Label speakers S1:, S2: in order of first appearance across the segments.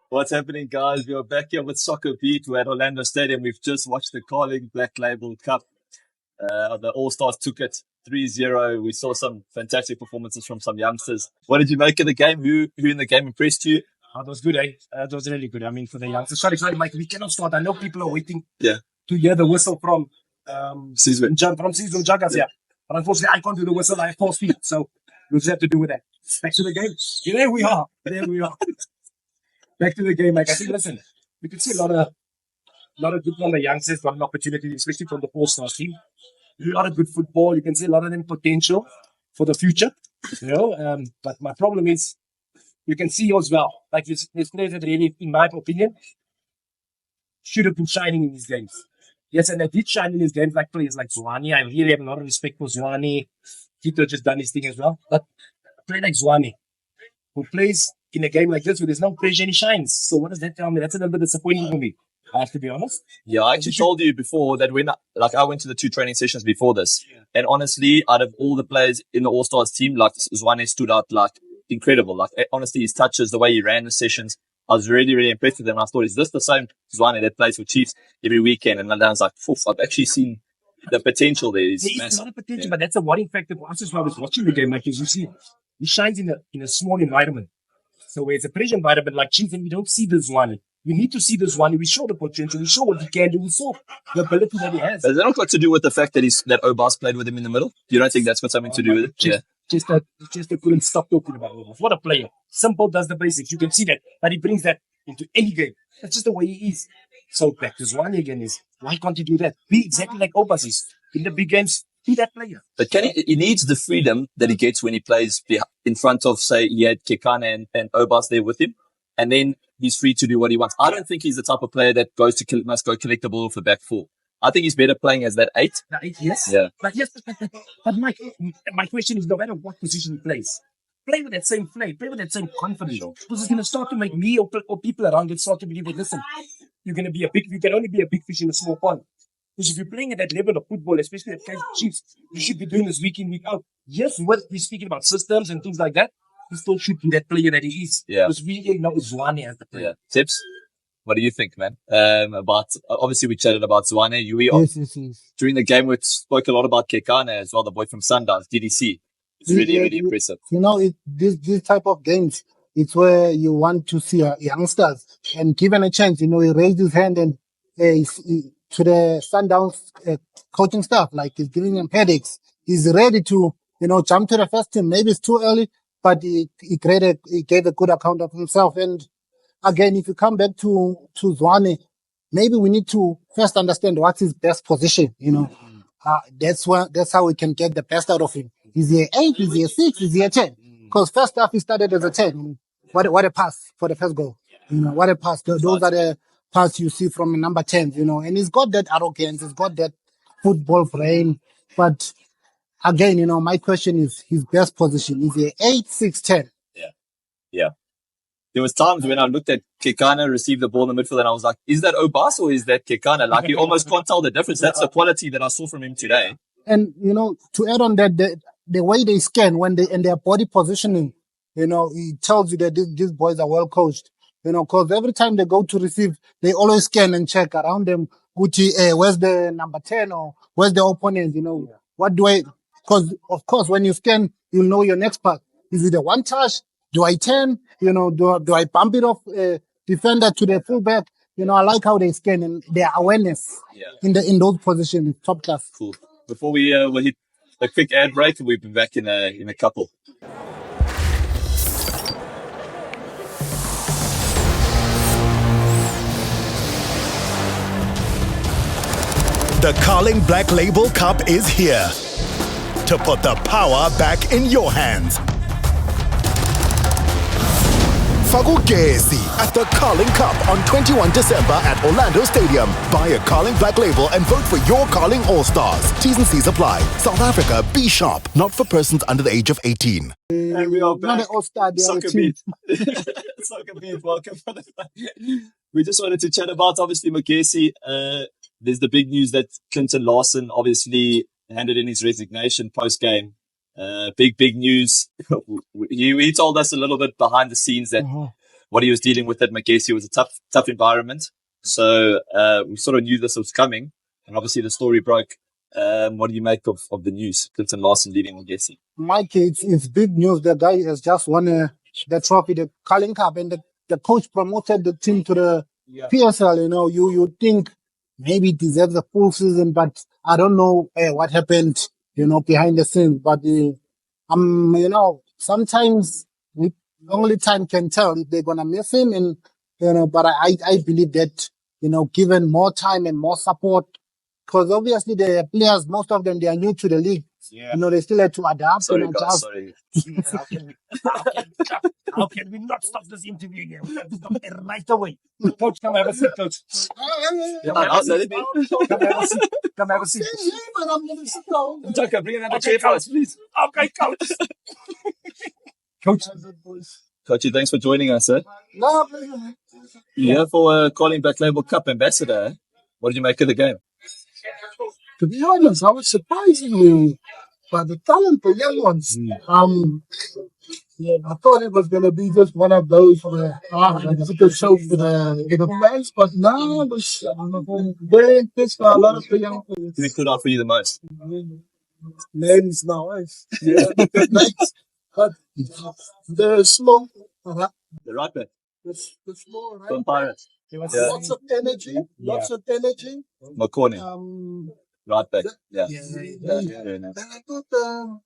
S1: What's happening, guys? We are back here with SoccerBeat. We're at Orlando Stadium. We've just watched the Carling Black Label Cup. The All-Stars took it 3-0. We saw some fantastic performances from some youngsters. What did you make of the game? Who in the game impressed you?
S2: It was good, eh? It was really good. I mean, for the youngsters. Sorry, Mike, we cannot start. I know people are waiting to hear the whistle from Season Jagas, yeah. But unfortunately, I can't do the whistle. I have 4 feet, so we'll just have to do with that. Back to the game. Yeah, there we are. Back to the game, Mike. I think, listen, we could see a lot of good from the youngsters, got an opportunity, especially from the All-Stars team. A lot of good football. You can see a lot of them potential for the future, but my problem is, you can see as well, like this players that really, in my opinion, should have been shining in these games. Yes, and they did shine in these games, like players like Zwane. I really have a lot of respect for Zwane. Tito just done his thing as well. But a player like Zwane, who plays in a game like this where there's no pressure and he shines. So what does that tell me? That's a little bit disappointing for me, I have to be honest.
S1: Yeah, I actually told you before that I went to the 2 training sessions before this. Yeah. And honestly, out of all the players in the All-Stars team, like Zwane stood out like incredible. Like honestly, his touches, the way he ran the sessions, I was really, really impressed with him. I thought, is this the same Zwane that plays for Chiefs every weekend? And then I was like, I've actually seen the potential there. There's
S2: a lot of potential, but that's a worrying factor for us as well. I was watching the game, like you see, he shines in a small environment. So where it's a pressure environment like Chiefs, and we don't see this one. We need to see this one. We show the potential. We show what he can do. We saw the ability that he has.
S1: Has that not got to do with the fact that that Obas played with him in the middle? You don't think that's got something to do with it?
S2: Just that couldn't stop talking about Obas. What a player. Simple does the basics. You can see that. But he brings that into any game. That's just the way he is. So back to Zwane again is, why can't he do that? Be exactly like Obas is. In the big games, be that player.
S1: But he needs the freedom that he gets when he plays in front of, say, he had Kekana and Obas there with him. And then he's free to do what he wants. I don't think he's the type of player that must go collect the ball for back 4. I think he's better playing as that 8.
S2: The 8, yes.
S1: Yeah.
S2: But Mike, my question is, no matter what position he plays, play with that same play with that same confidence. Because it's going to start to make me or people around it start to believe that, listen, you can only be a big fish in a small pond. Because if you're playing at that level of football, especially at Kaizer Chiefs, you should be doing this week in, week out. Yes, we're speaking about systems and things like that. He still should be that player that he is. Yeah. Because we know Zwane as the player.
S1: Yeah. Tips? What do you think, man? Obviously we chatted about Zwane.
S3: Yes.
S1: During the game, we spoke a lot about Kekana as well, the boy from Sundowns, DDC. It's really impressive.
S3: This type of games, it's where you want to see youngsters and given a chance, he raised his hand and to the Sundowns coaching staff, like he's giving them headaches. He's ready to, jump to the first team. Maybe it's too early, but he gave a good account of himself. And again, if you come back to Zwane, maybe we need to first understand what's his best position. That's how we can get the best out of him. Is he an 8? Is he a 6? Is he a 10? Because first half he started as a 10. What a pass for the first goal. What a pass. Those are the pass you see from number 10, and he's got that arrogance, he's got that football brain. But again, my question is his best position. Is he 8, 6, 10?
S1: Yeah. There was times when I looked at Kekana receive the ball in the midfield and I was like, is that Obas or is that Kekana? Like you almost can't tell the difference. That's the quality that I saw from him today.
S3: And, to add on that, the way they scan when and their body positioning, it tells you that these boys are well coached. Because every time they go to receive, they always scan and check around them. Where's the number 10 or where's the opponent? What do I, because of course, when you scan, you'll know your next pass. Is it a one touch? Do I turn? Do I bump it off defender to the fullback? I like how they scan and their awareness in those positions, top class.
S1: Cool. Before we'll hit a quick ad break, we'll be back in a couple.
S4: The Carling Black Label Cup is here to put the power back in your hands. Fagugesi at the Carling Cup on 21 December at Orlando Stadium. Buy a Carling Black Label and vote for your Carling All-Stars. T's and C's apply. South Africa, be sharp. Not for persons under the age of 18.
S1: And we are back.
S3: SoccerBeat.
S1: SoccerBeat, welcome. We just wanted to chat about, obviously, Magesi. There's the big news that Clinton Larsen obviously handed in his resignation post-game. Big news. He told us a little bit behind the scenes that what he was dealing with at Magesi was a tough environment. So we sort of knew this was coming, and obviously the story broke. What do you make of the news? Clinton Larsen leaving Magesi.
S3: Mike, it's big news. The guy has just won the trophy, the Carling Cup, and the coach promoted the team to the PSL. You know, you think maybe it deserves a full season, but I don't know what happened, you know, behind the scenes. But you know, sometimes only time can tell if they're gonna miss him, and you know. But I believe that, you know, given more time and more support, because obviously the players, most of them, they are new to the league. You know, they still have to adapt and adjust.
S1: Sorry.
S2: How can we not stop this interview again? We have to stop it right away. Coach, come have a seat, coach. Come have a seat.
S1: Tucker, bring another chair for us, please.
S2: Okay, coach. Coach.
S1: Coachy, thanks for joining us, sir.
S3: No,
S1: Yeah, for Calling Black Label Cup ambassador. Eh? What did you make of the game?
S5: To be honest, I was surprisingly by the talent, the young ones. I thought it was going to be just one of those where it's a good show for the fans, but no, it was very impressed by a lot of the young players.
S1: Who stood out for you the most?
S5: Names now, yeah, the names, but they're slow.
S1: The right back.
S5: The slow, right?
S1: From Pirates.
S5: Lots of energy.
S1: McCorney. Right back. Yeah.
S5: Very nice. And I thought the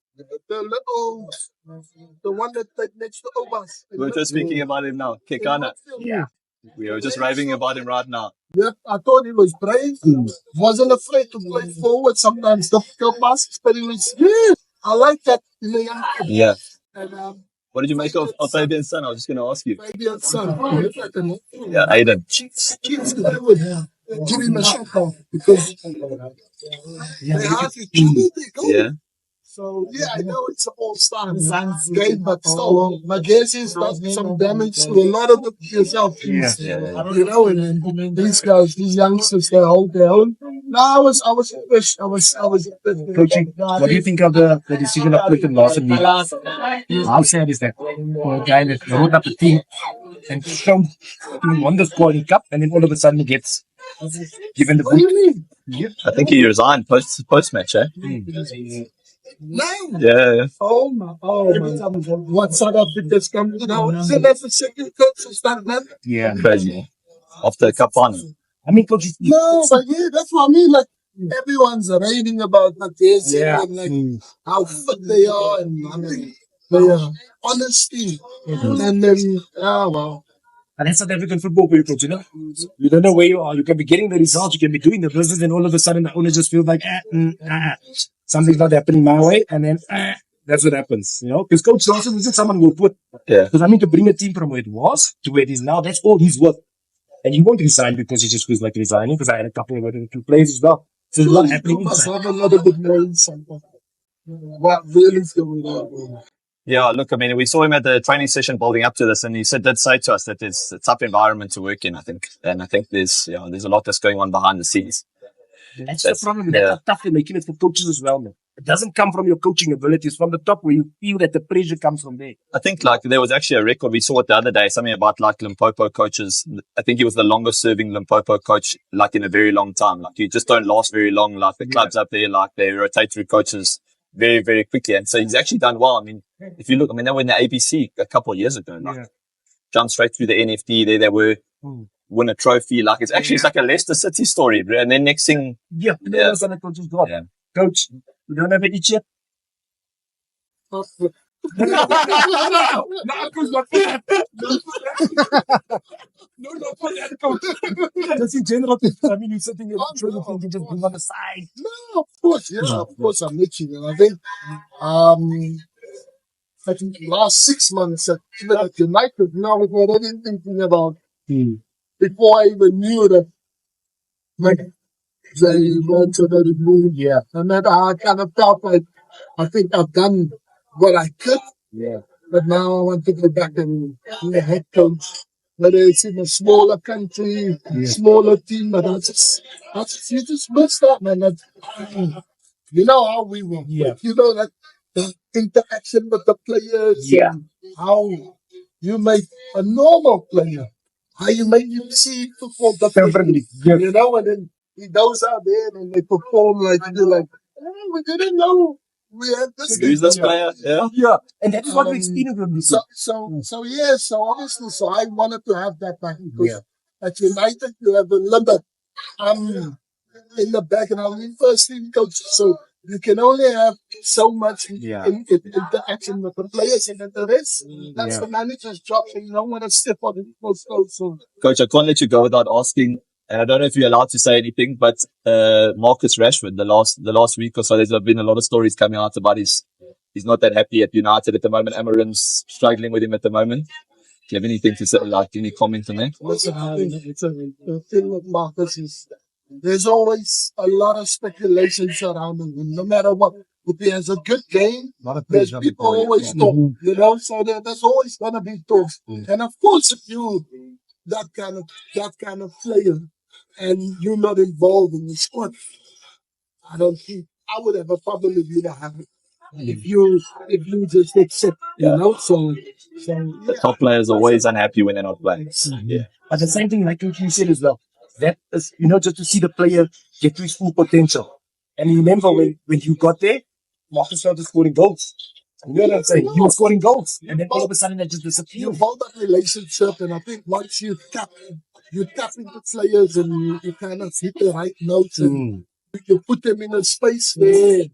S5: one that played next to Obas.
S1: We were just speaking about him now. Kekana.
S5: Yeah.
S1: We were just raving about him right now.
S5: Yep, I thought he was brave. Wasn't afraid to play forward. Sometimes difficult passes, but he was. Yeah, I like that in the young kid.
S1: Yeah.
S5: And,
S1: what did you make of Fabian's son? I was just going to ask you.
S5: Fabian's son.
S1: Yeah, Aiden.
S5: Give him a shot now because they hardly do.
S1: Yeah.
S5: So, yeah, I know it's an all-star game, but still, Magesi's done some damage to a lot of the yourself.
S1: Yeah.
S5: You know, and these guys, these youngsters, they hold their own. No, I was impressed. I was
S2: Coaching, what do you think of the decision of Clinton Larsen? How sad is that for a guy that wrote up the team and showed he won the Calling Cup, and then all of a sudden he gets given the boot?
S5: What do you mean?
S1: I think he resigned post-match, eh?
S5: No.
S1: Yeah.
S5: Oh my. What South Africa's come now? So that's the second coach who's done that.
S1: Yeah. Crazy. After a cup final.
S2: I mean, coach.
S5: No, but yeah, that's what I mean. Like, everyone's raving about Magesi and like how fit they are and their honesty. And then, well.
S2: And that's South African football, people, you know? You don't know where you are. You can be getting the results, you can be doing the business, and all of a sudden the owner just feels like, something's not happening my way, and then that's what happens, you know? Because Coach Larsen isn't someone who will put. Yeah. Because I mean, to bring a team from where it was to where it is now, that's all his work. And he won't resign because he just feels like resigning, because I had a couple of other two players as well. So there's a lot happening.
S5: Must have another bit more insight. What really is going on?
S1: Yeah, look, I mean, we saw him at the training session building up to this, and he did say to us that it's a tough environment to work in, I think. And I think there's a lot that's going on behind the scenes.
S2: That's the problem. That's how tough they're making it for coaches as well, man. It doesn't come from your coaching abilities, from the top where you feel that the pressure comes from there.
S1: I think like there was actually a record, we saw it the other day, something about like Limpopo coaches. I think he was the longest serving Limpopo coach like in a very long time. Like you just don't last very long. Like the clubs up there, like they rotate through coaches very, very quickly. And so he's actually done well. I mean, if you look, I mean, they were in the ABC a couple of years ago. Like jumped straight through the NFT. There they were. Win a trophy. Like it's actually it's like a Leicester City story. And then next thing.
S2: That's what the coach has got. Yeah. Coach, we don't have it yet. No, not for that. No, not for that, coach. Just in general, I mean, you're sitting here thinking just being on the side.
S5: No, of course, I'm with you. And I think the last 6 months at United, now with what I've been thinking about before I even knew that, like, they went to the moon. Yeah. And then I kind of felt like I think I've done what I could. Yeah. But now I want to go back and be a head coach. Whether it's in a smaller country, smaller team, but you just miss that, man. You know how we were. Yeah. You know that the interaction with the players and how you make a normal player, how you make him see football differently. You know, and then he goes out there and they perform like you're like, oh, we didn't know we had this.
S1: Who's this player?
S2: Yeah, and that is what we experienced with this.
S5: So obviously, so I wanted to have that back because at United you have a limit. In the back, and I'm first team coach, so you can only have so much interaction with the players, and then the rest, that's the manager's job, so you don't want to step on people's toes. So.
S1: Coach, I can't let you go without asking, and I don't know if you're allowed to say anything, but Marcus Rashford, the last week or so, there's been a lot of stories coming out about he's not that happy at United at the moment. Amarin's struggling with him at the moment. Do you have anything to say, like any comment on that?
S5: Listen, the thing with Marcus is there's always a lot of speculation surrounding him. No matter what, if he has a good game, there's people always talk, you know. So there's always gonna be talks. And of course, if you that kind of player and you're not involved in the squad, I don't think I would have a problem with you to have it. If you just accept, you know. So
S1: the top players are always unhappy when they're not playing.
S2: But the same thing, like you said as well. That is, you know, just to see the player get to his full potential. And remember when you got there, Marcus started scoring goals. You know what I'm saying? He was scoring goals. And then all of a sudden that just disappeared.
S5: You hold that relationship, and I think once you tap into players and you kind of hit the right notes and you put them in a space where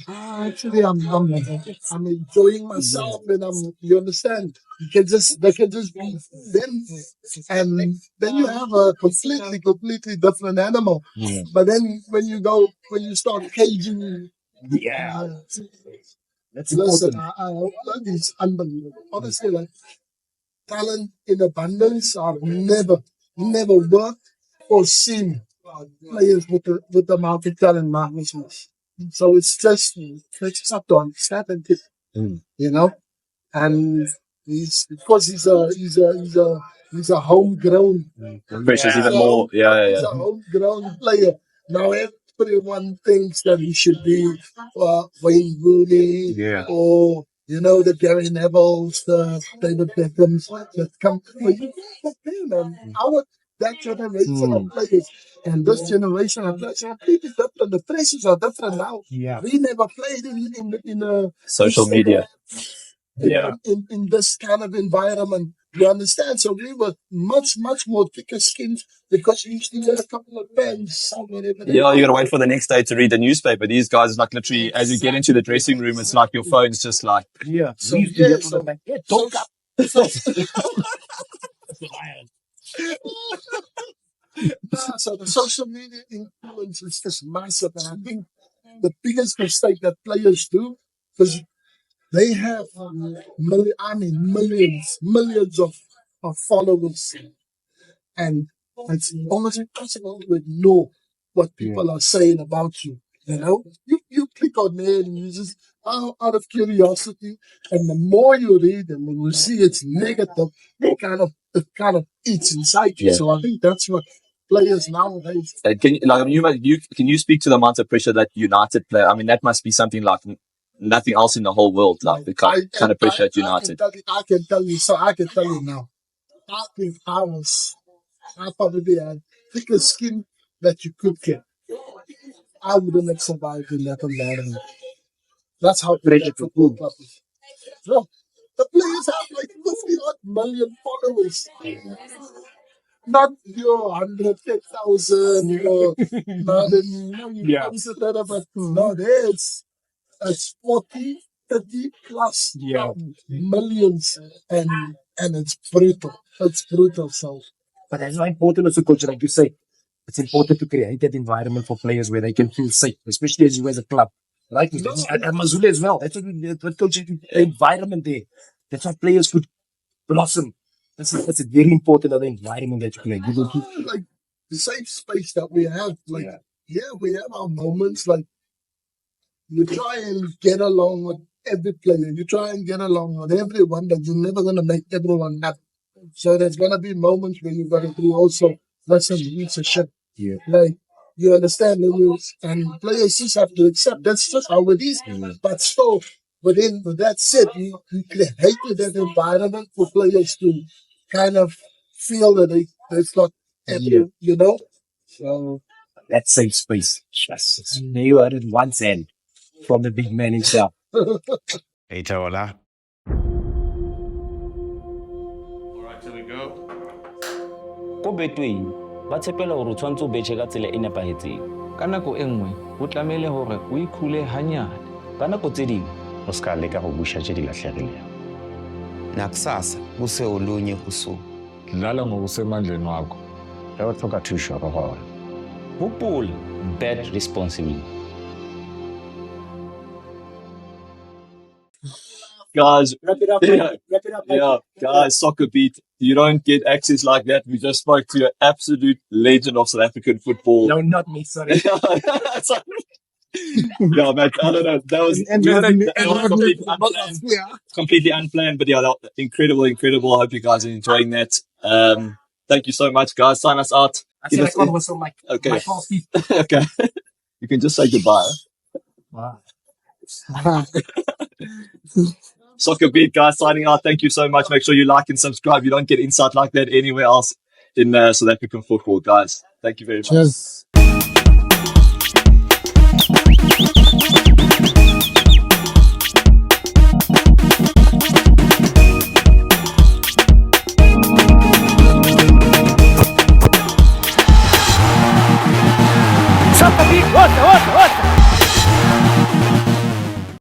S5: actually I'm enjoying myself and you understand, they can just be them, and then you have a completely different animal. But then when you start caging,
S2: that's
S5: listen,
S2: important.
S5: that is unbelievable. Honestly, like talent in abundance, I've never worked or seen players with the amount of talent Marcus has. So it's just up to understand it, you know. And he's a homegrown.
S1: Pressure's even more.
S5: He's a homegrown player. Now everyone thinks that he should be Wayne Rooney or you know the Gary Nevilles, the David Beckhams that come. That generation of players and this generation of players are completely different. The pressures are different now. We never played in a
S1: social media.
S5: In this kind of environment. You understand? So we were much more thicker skins because we used to get a couple of pens.
S1: Yeah, you gotta wait for the next day to read the newspaper. These guys, like literally, as you get into the dressing room, it's like your phone's just like
S5: So the social media influence is just massive, and I think the biggest mistake that players do because they have millions of followers, and it's almost impossible to know what people are saying about you. You know, you click on there and you just out of curiosity, and the more you read and when you see it's negative, it kind of eats inside you. So I think that's what players nowadays.
S1: Can you speak to the amount of pressure that United play? I mean, that must be something like nothing else in the whole world, like the kind of pressure at United.
S5: I can tell you now. I think I probably had thicker skin that you could get. I wouldn't have survived in that environment. That's how pressure football club is. Bro, the players have like 50 million followers. Not your 110,000 or no, there's 40, 30 plus millions, and it's brutal. It's brutal. So,
S2: but that's why important as a coach, like you say, it's important to create that environment for players where they can feel safe, especially as you as a club. Right? And Mazule as well. That's what coaching the environment there. That's why players could blossom. That's a very important other environment that you can
S5: like the safe space that we have. Like we have our moments. Like you try and get along with every player. You try and get along with everyone, but you're never gonna make everyone happy. So there's gonna be moments where you've got to do also listen, it's a shit. Like you understand the rules, and players just have to accept that's just how it is. But still, But then, with that said, you created that environment for players to kind of feel that it's not happening, you know?
S2: So that safe space. Yes. You heard it once and from the big man himself.
S6: Hey, Taola.
S7: Alright, here we go.
S8: Ko betweng ba tshepela hore o tshwantse o betjhe ka tsela e nepahetseng ka nako e nngwe ho tlamehile hore o ikhule hanyane ka nako tse ding
S6: O ska leka go busha tse di lahlegileng.
S9: Nakusasa kuse olunye usuku.
S10: Dlala ngokusemandleni wakho.
S6: Ge o tlhoka thuso go gona.
S8: hopola bet responsibly.
S1: Guys,
S2: Wrap it up.
S1: Yeah.
S2: Wrap it up.
S1: yeah, guys, SoccerBeat, you don't get access like that. We just spoke to an absolute legend of South African football.
S2: No, not me, sorry.
S1: Yeah, man, I don't know. That was completely unplanned, but yeah, that was incredible. I hope you guys are enjoying that. Thank you so much, guys. Sign us out.
S2: I said I can't whistle my false feet.
S1: Okay. You can just say goodbye.
S2: Wow.
S1: SoccerBeat, guys, signing out. Thank you so much. Make sure you like and subscribe. You don't get insight like that anywhere else in South African football, guys. Thank you very much.
S3: Cheers.